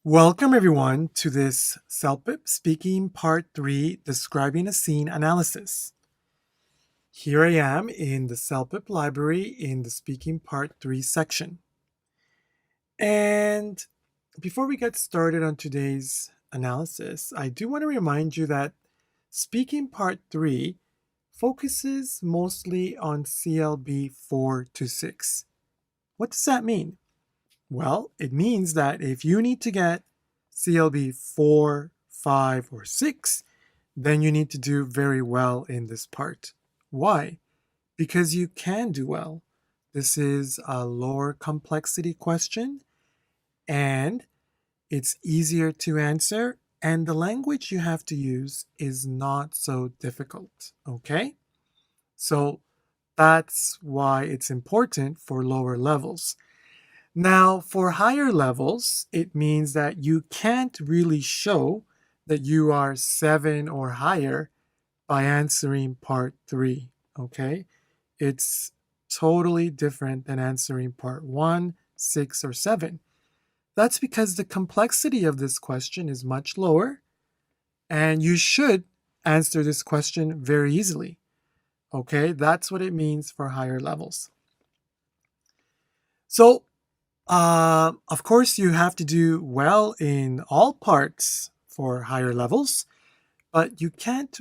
Welcome everyone to this CELPIP Speaking Part 3 Describing a Scene Analysis. Here I am in the CELPIP library in the Speaking Part 3 section. And before we get started on today's analysis, I do want to remind you that Speaking Part 3 focuses mostly on CLB 4 to 6. What does that mean? Well, it means that if you need to get CLB 4, 5, or 6, then you need to do very well in this part. Why? Because you can do well. This is a lower complexity question, and it's easier to answer, and the language you have to use is not so difficult, okay? So that's why it's important for lower levels. Now, for higher levels, it means that you can't really show that you are 7 or higher by answering part 3, okay? It's totally different than answering part 1, 6, or 7. That's because the complexity of this question is much lower, and you should answer this question very easily, okay? That's what it means for higher levels. So, of course, you have to do well in all parts for higher levels, but you can't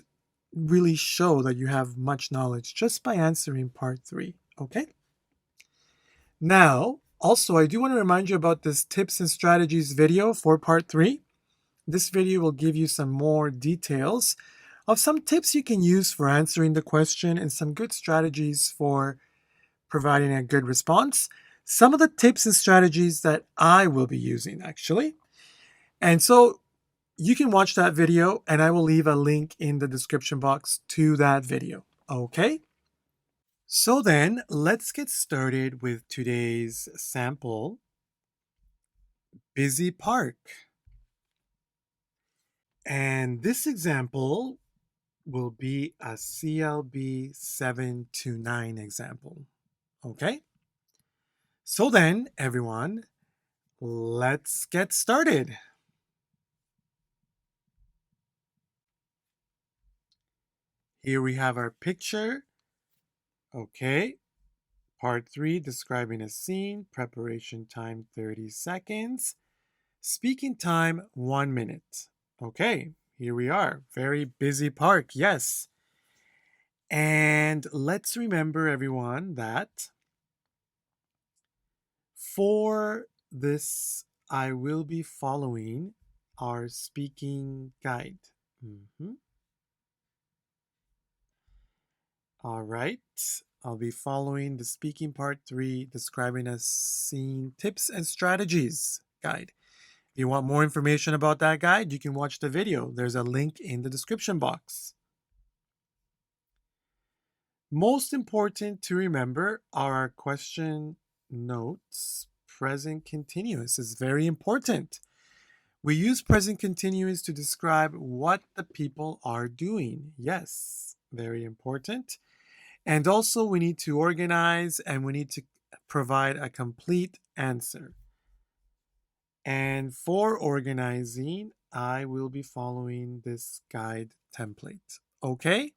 really show that you have much knowledge just by answering part 3, okay? Now, also, I do want to remind you about this tips and strategies video for part 3. This video will give you some more details of some tips you can use for answering the question and some good strategies for providing a good response. Some of the tips and strategies that I will be using, actually. And so you can watch that video, and I will leave a link in the description box to that video. Okay? So then, let's get started with today's sample, Busy Park. And this example will be a CLB 7 to 9 example. Okay? So then, everyone, let's get started. Here we have our picture. Okay. Part 3, describing a scene. Preparation time, 30 seconds. Speaking time, 1 minute. Okay, here we are. Very busy park, yes. And let's remember, everyone, that for this, I will be following our speaking guide. All right. I'll be following the Speaking Part 3, Describing a Scene Tips and Strategies guide. If you want more information about that guide, you can watch the video. There's a link in the description box. Most important to remember are our question notes. Present continuous is very important. We use present continuous to describe what the people are doing. Yes, very important. And also we need to organize and we need to provide a complete answer. And for organizing, I will be following this guide template. Okay?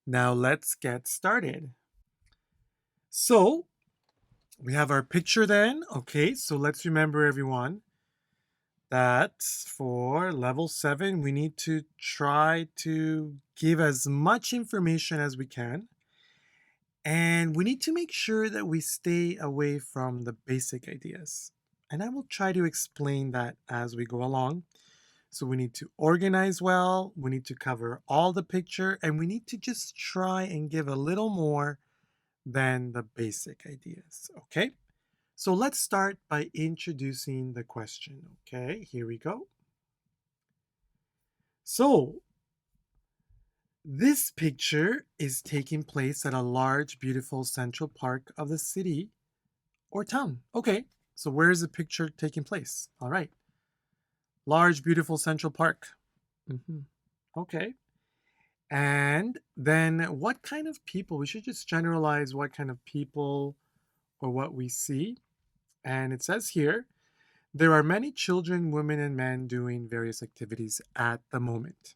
Now let's get started. So we have our picture then. Okay, so let's remember everyone that for level 7, we need to try to give as much information as we can. And we need to make sure that we stay away from the basic ideas. And I will try to explain that as we go along. So we need to organize well, we need to cover all the picture, and we need to just try and give a little more than the basic ideas, okay? So let's start by introducing the question, okay? Here we go. So this picture is taking place at a large, beautiful central park of the city or town. Okay, so where is the picture taking place? All right. Large, beautiful central park. Okay. And then what kind of people? We should just generalize what kind of people or what we see. And it says here, There are many children, women, and men doing various activities at the moment.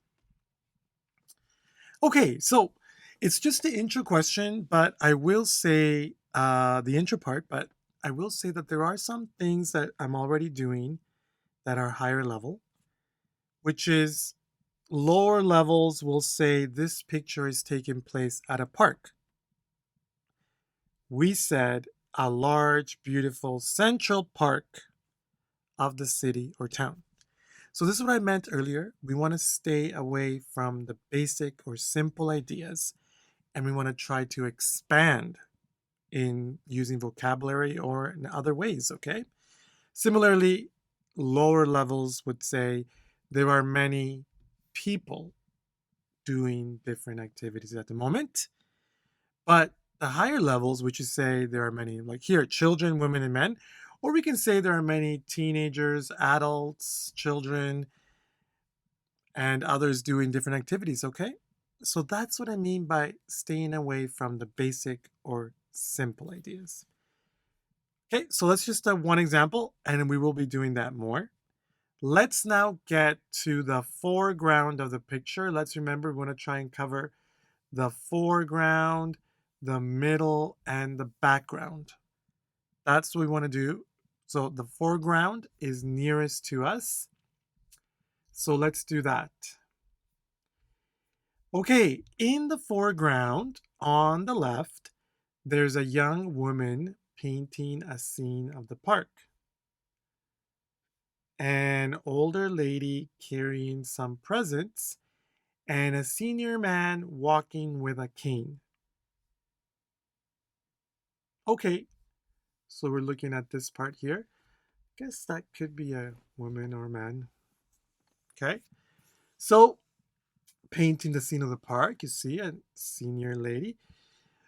Okay, so it's just the intro question, but I will say the intro part, but I will say that there are some things that I'm already doing that are higher level, which is lower levels will say this picture is taking place at a park. We said a large, beautiful central park of the city or town. So this is what I meant earlier. We want to stay away from the basic or simple ideas, and we want to try to expand in using vocabulary or in other ways, okay? Similarly, lower levels would say there are many people doing different activities at the moment. But the higher levels, which is say there are many, like here, children, women, and men, or we can say there are many teenagers, adults, children, and others doing different activities, okay? So that's what I mean by staying away from the basic or simple ideas. Okay, so let's just have one example, and we will be doing that more. Let's now get to the foreground of the picture. Let's remember we want to try and cover the foreground, the middle, and the background. That's what we want to do. So the foreground is nearest to us. So let's do that. Okay, in the foreground on the left, there's a young woman painting a scene of the park. An older lady carrying some presents, and a senior man walking with a cane. Okay, so we're looking at this part here. Guess that could be a woman or man. Okay, so painting the scene of the park, you see a senior lady.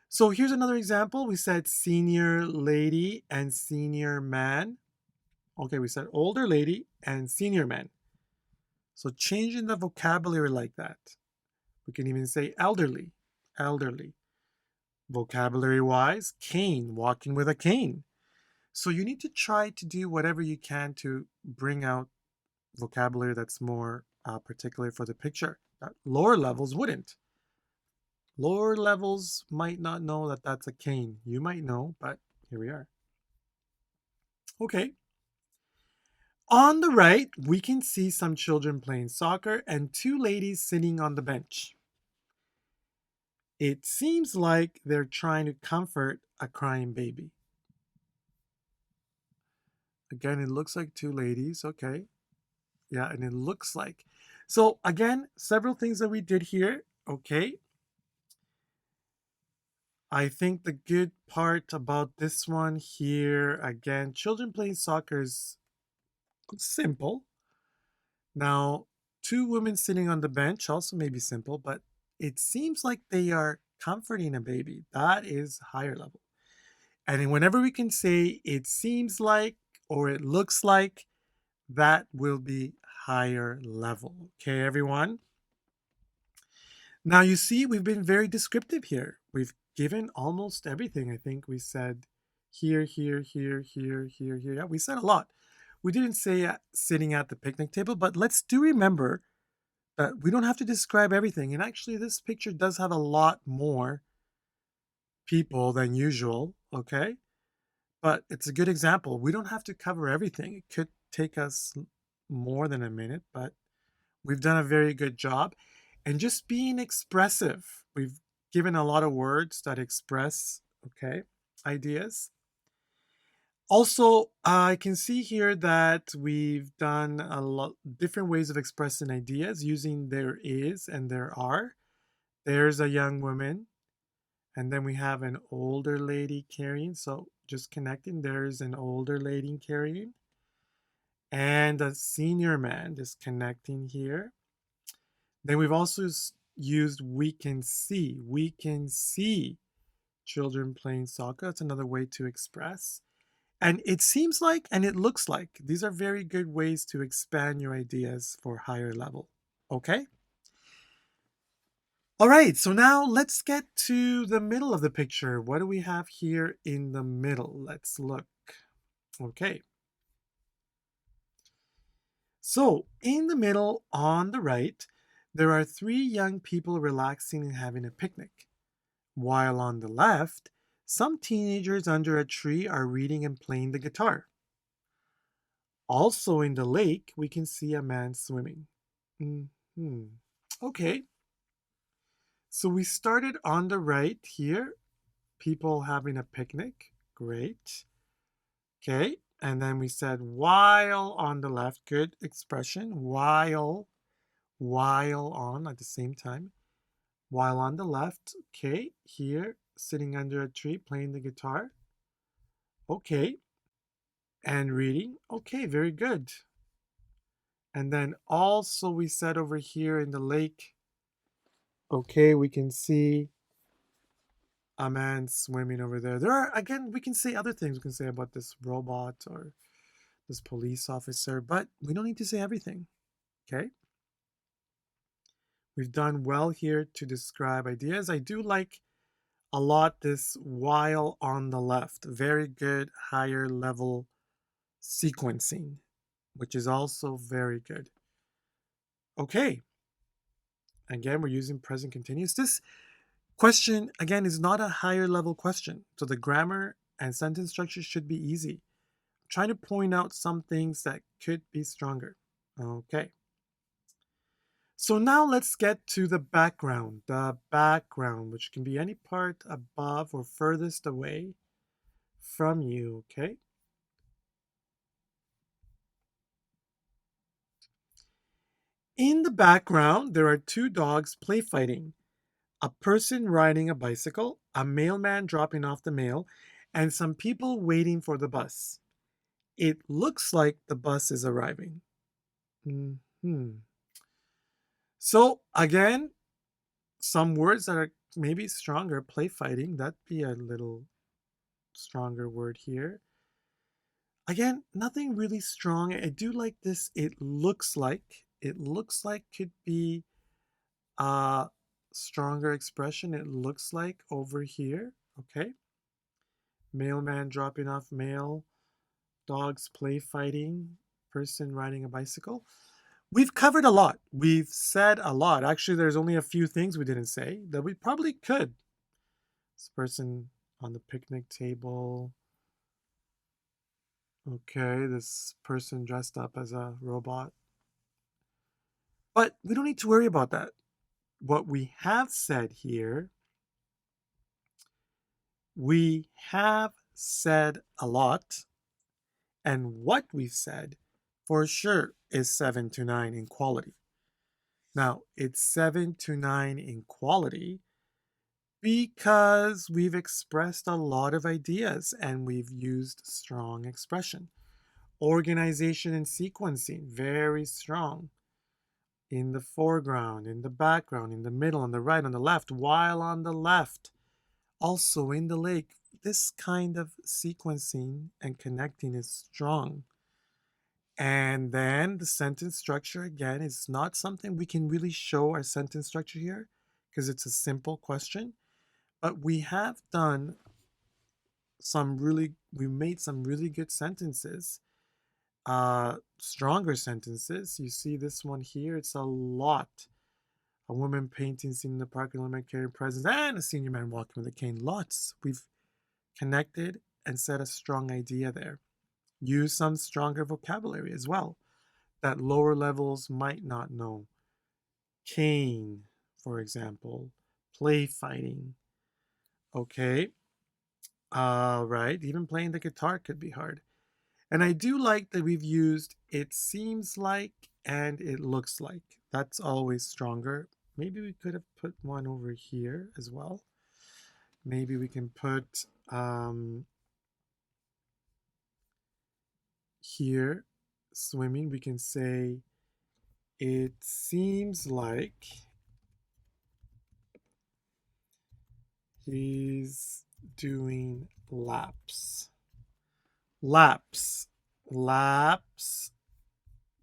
So here's another example. We said senior lady and senior man. Okay, we said older lady and senior man. So changing the vocabulary like that. We can even say elderly, elderly. Vocabulary wise, cane, walking with a cane. So you need to try to do whatever you can to bring out vocabulary that's more particular for the picture that lower levels wouldn't. Lower levels might not know that that's a cane. You might know, but here we are. Okay. On the right, we can see some children playing soccer and two ladies sitting on the bench. It seems like they're trying to comfort a crying baby. Again, it looks like two ladies. Okay. Yeah, and it looks like. So again, several things that we did here. Okay. I think the good part about this one here, again, children playing soccer is simple. Now, two women sitting on the bench also may be simple, but it seems like they are comforting a baby. That is higher level. And whenever we can say it seems like or it looks like, that will be higher level. Okay, everyone? Now you see, we've been very descriptive here. We've given almost everything. I think we said here, here, here, here, here, here. Yeah, we said a lot. We didn't say sitting at the picnic table, but let's do remember that we don't have to describe everything. And actually, this picture does have a lot more people than usual, okay? But it's a good example. We don't have to cover everything. It could take us more than a minute, but we've done a very good job. And just being expressive. We've given a lot of words that express, okay, ideas. Also, I can see here that we've done a lot different ways of expressing ideas using there is and there are. There's a young woman, and then we have an older lady carrying. So just connecting, there's an older lady carrying, and a senior man just connecting here. Then we've also used we can see. We can see children playing soccer. That's another way to express. And it seems like, and it looks like, these are very good ways to expand your ideas for higher level. Okay? All right, so now let's get to the middle of the picture. What do we have here in the middle? Let's look. Okay. So, in the middle on the right, there are three young people relaxing and having a picnic. While on the left, some teenagers under a tree are reading and playing the guitar. Also in the lake, we can see a man swimming. Hmm. Okay, so we started on the right here, people having a picnic. Great. Okay, and then we said while on the left, good expression, while on at the same time. While on the left, okay, here, sitting under a tree, playing the guitar. Okay, and reading. Okay, very good. And then also we said over here in the lake, okay, we can see a man swimming over there. There are, again, we can say other things we can say about this robot or this police officer, but we don't need to say everything, okay? We've done well here to describe ideas. I do like a lot this while on the left. Very good higher level sequencing, which is also very good. Okay, again, we're using present continuous. This question, again, is not a higher level question. So the grammar and sentence structure should be easy. I'm trying to point out some things that could be stronger. Okay. So now let's get to the background. The background, which can be any part above or furthest away from you, okay? In the background, there are two dogs play fighting, a person riding a bicycle, a mailman dropping off the mail, and some people waiting for the bus. It looks like the bus is arriving. Hmm. So again, some words that are maybe stronger, play fighting, that'd be a little stronger word here. Again, nothing really strong. I do like this. It looks like could be a stronger expression. It looks like over here. Okay. Mailman dropping off mail, dogs play fighting, person riding a bicycle. We've covered a lot. We've said a lot. Actually, there's only a few things we didn't say that we probably could. This person on the picnic table. Okay, this person dressed up as a robot. But we don't need to worry about that. What we have said here, we have said a lot, and what we've said for sure is 7 to 9 in quality. Now, it's 7 to 9 in quality because we've expressed a lot of ideas and we've used strong expression. Organization and sequencing, very strong. In the foreground, in the background, in the middle, on the right, on the left, while on the left, also in the lake. This kind of sequencing and connecting is strong. And then the sentence structure, again, is not something we can really show our sentence structure here because it's a simple question. But we have done we made some really good sentences, stronger sentences. You see this one here, it's a lot. A woman painting scene in the park, a woman carrying presents, and a senior man walking with a cane. Lots. We've connected and said a strong idea there. Use some stronger vocabulary as well that lower levels might not know. Cane, for example, play fighting. Okay. Right. Even playing the guitar could be hard. And I do like that we've used it seems like and it looks like. That's always stronger. Maybe we could have put one over here as well. Maybe we can put here, swimming, we can say, it seems like he's doing laps. Laps. Laps.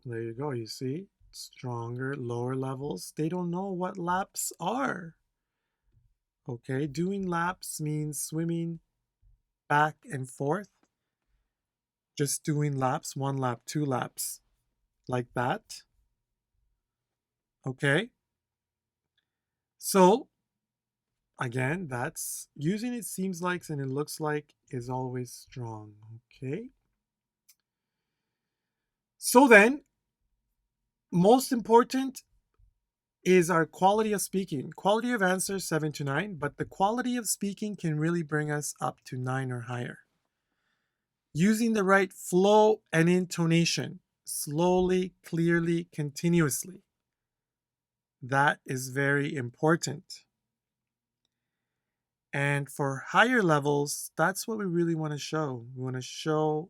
There you go, you see? Stronger, lower levels. They don't know what laps are. Okay, doing laps means swimming back and forth. Just doing laps, one lap, two laps. like that. Okay. So again, that's using it seems like and it looks like is always strong. Okay. So then, most important is our quality of speaking. Quality of answer 7 to 9, but the quality of speaking can really bring us up to 9 or higher. Using the right flow and intonation, slowly, clearly, continuously. That is very important. And for higher levels, that's what we really want to show. We want to show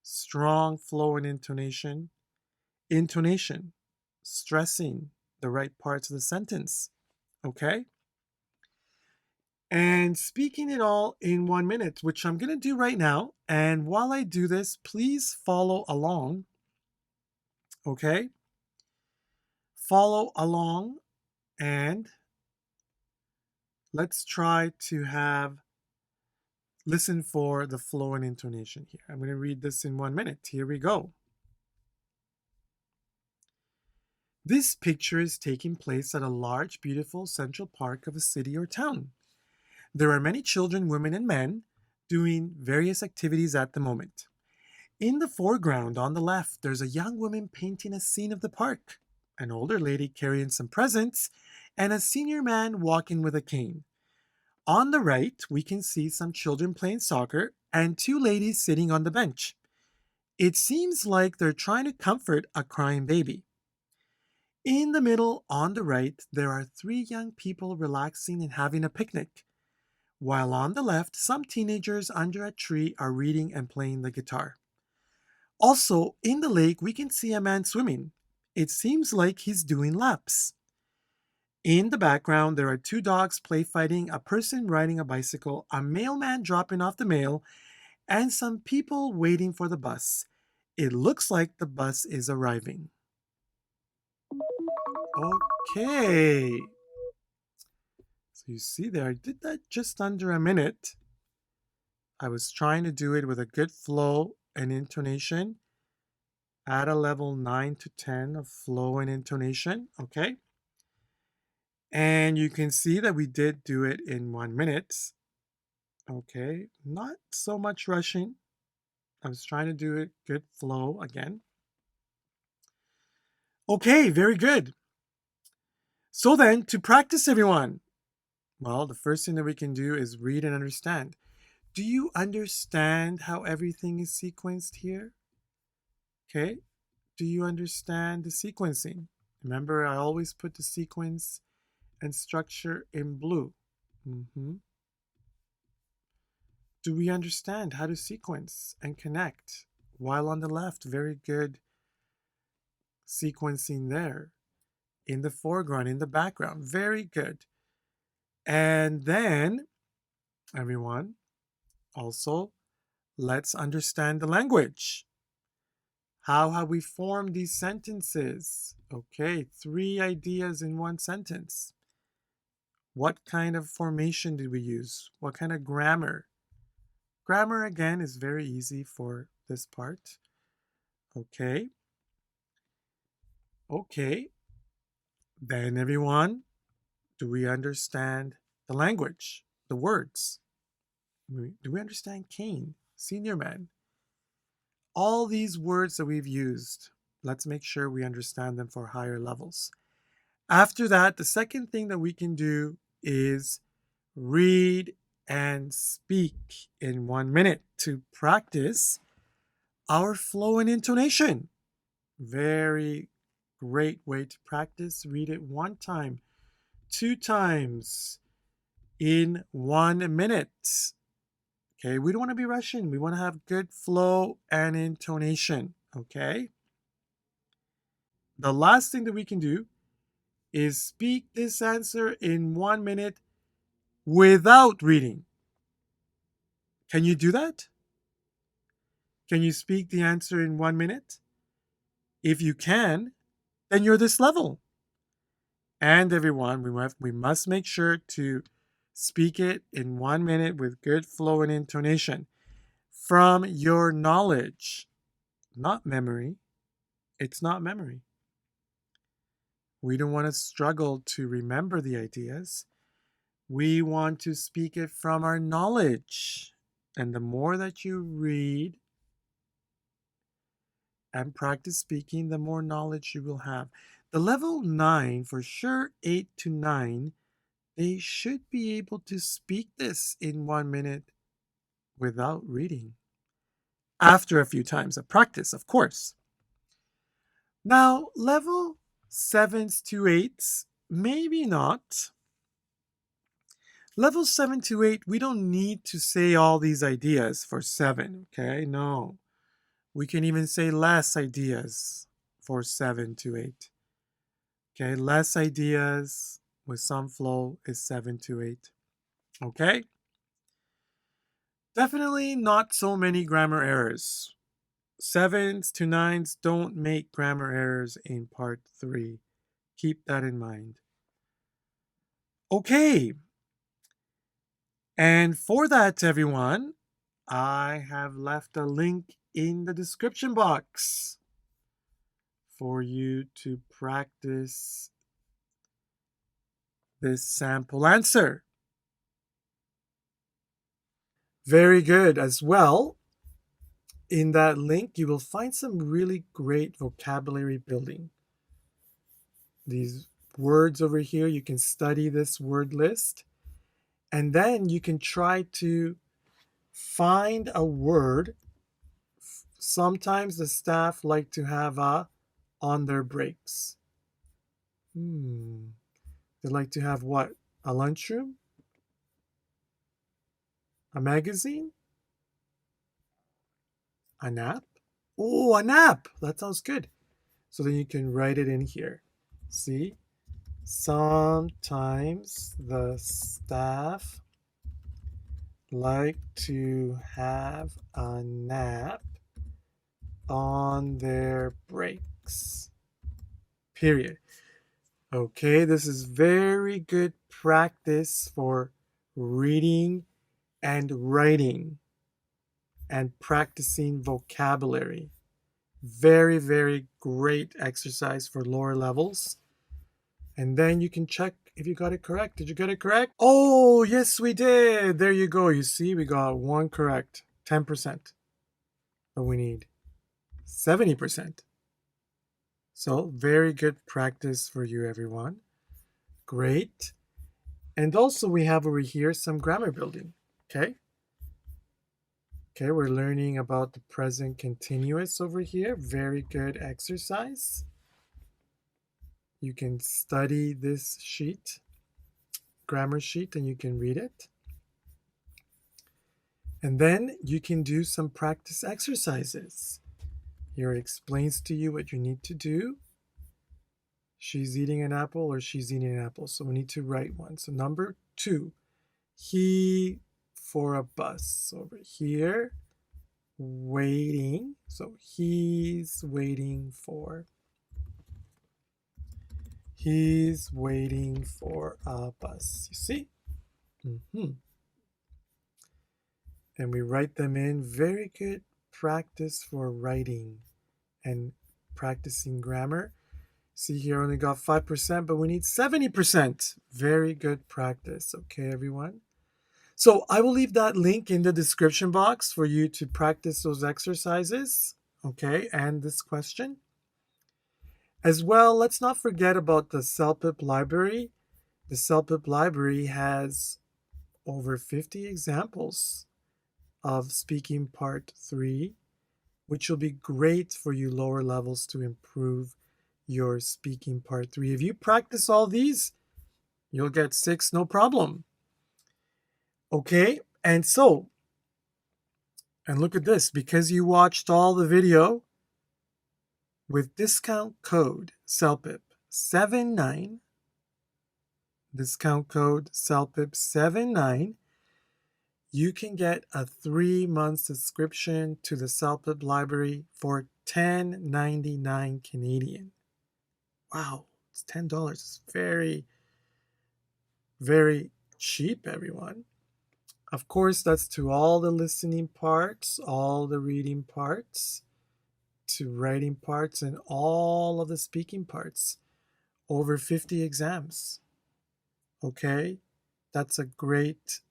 strong flow and intonation, stressing the right parts of the sentence. Okay? And speaking it all in 1 minute, which I'm going to do right now. And while I do this, please follow along. Okay? Follow along and let's try to listen for the flow and intonation here. I'm going to read this in 1 minute. Here we go. This picture is taking place at a large, beautiful central park of a city or town. There are many children, women, and men doing various activities at the moment. In the foreground on the left, there's a young woman painting a scene of the park, an older lady carrying some presents, and a senior man walking with a cane. On the right, we can see some children playing soccer and two ladies sitting on the bench. It seems like they're trying to comfort a crying baby. In the middle, on the right, there are three young people relaxing and having a picnic, while on the left, some teenagers under a tree are reading and playing the guitar. Also, in the lake, we can see a man swimming. It seems like he's doing laps. In the background, there are two dogs play fighting, a person riding a bicycle, a mailman dropping off the mail, and some people waiting for the bus. It looks like the bus is arriving. Okay. So you see there, I did that just under a minute. I was trying to do it with a good flow and intonation at a level 9 to 10 of flow and intonation. Okay. And you can see that we did do it in 1 minute. Okay. Not so much rushing. I was trying to do it good flow again. Okay, very good. So then, to practice, everyone, well, the first thing that we can do is read and understand. Do you understand how everything is sequenced here? Okay. Do you understand the sequencing? Remember, I always put the sequence and structure in blue. Do we understand how to sequence and connect? While on the left, very good sequencing there. In the foreground, in the background, very good. And then, everyone, also, let's understand the language. How have we formed these sentences? Okay, 3 ideas in 1 sentence. What kind of formation did we use? What kind of grammar? Grammar, again, is very easy for this part. Okay. Okay. Then, everyone, do we understand the language, the words? Do we understand cane, senior man? All these words that we've used, let's make sure we understand them for higher levels. After that, the second thing that we can do is read and speak in 1 minute to practice our flow and intonation. Very great way to practice. Read it 1 time, 2 times in 1 minute. Okay, we don't want to be rushing. We want to have good flow and intonation. Okay. The last thing that we can do is speak this answer in 1 minute without reading. Can you do that? Can you speak the answer in 1 minute? If you can, then you're this level. And everyone, we must make sure to speak it in 1 minute with good flow and intonation from your knowledge, not memory. It's not memory. We don't want to struggle to remember the ideas. We want to speak it from our knowledge. And the more that you read and practice speaking, the more knowledge you will have. The level 9, for sure, 8 to 9, they should be able to speak this in 1 minute without reading. After a few times of practice, of course. Now, level 7s to 8s, maybe not. Level 7 to 8, we don't need to say all these ideas for 7, okay? No. We can even say less ideas for 7 to 8. Okay, less ideas with some flow is 7 to 8. Okay? Definitely not so many grammar errors. 7s to 9s don't make grammar errors in part 3. Keep that in mind. Okay. And for that, everyone, I have left a link in the description box for you to practice this sample answer. Very good as well. In that link, you will find some really great vocabulary building. These words over here, you can study this word list, and then you can try to find a word. Sometimes the staff like to have a on their breaks. They like to have what? A lunchroom? A magazine? A nap? Oh, a nap! That sounds good. So then you can write it in here. See? Sometimes the staff like to have a nap on their breaks. Period. Okay, this is very good practice for reading and writing and practicing vocabulary. Very, very great exercise for lower levels. And then you can check if you got it correct. Did you get it correct? Oh, yes, we did. There you go. You see, we got one correct, 10%. But we need 70%. So very good practice for you, everyone. Great. And also we have over here some grammar building, okay? Okay, we're learning about the present continuous over here. Very good exercise. You can study this sheet, grammar sheet, and you can read it. And then you can do some practice exercises. Here it explains to you what you need to do. She's eating an apple or she's eating an apple. So we need to write one. So number 2, he for a bus over here, waiting. So he's waiting for a bus. You see? And we write them in. Very good practice for writing and practicing grammar. See here, only got 5%, but we need 70%. Very good practice. Okay, everyone? So I will leave that link in the description box for you to practice those exercises, okay, and this question. As well, let's not forget about the CELPIP library. The CELPIP library has over 50 examples of speaking part 3, which will be great for you lower levels to improve your speaking part 3. If you practice all these, you'll get 6, no problem. Okay, and look at this, because you watched all the video with discount code CELPIP 79, discount code CELPIP 79, you can get a 3-month subscription to the CELPIP library for $10.99 Canadian. Wow, it's $10. It's very, very cheap, everyone. Of course, that's to all the listening parts, all the reading parts. to writing parts and all of the speaking parts. Over 50 exams. Okay? That's a great,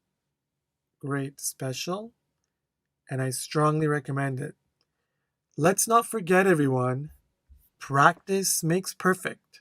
great special, and I strongly recommend it. Let's not forget, everyone, practice makes perfect.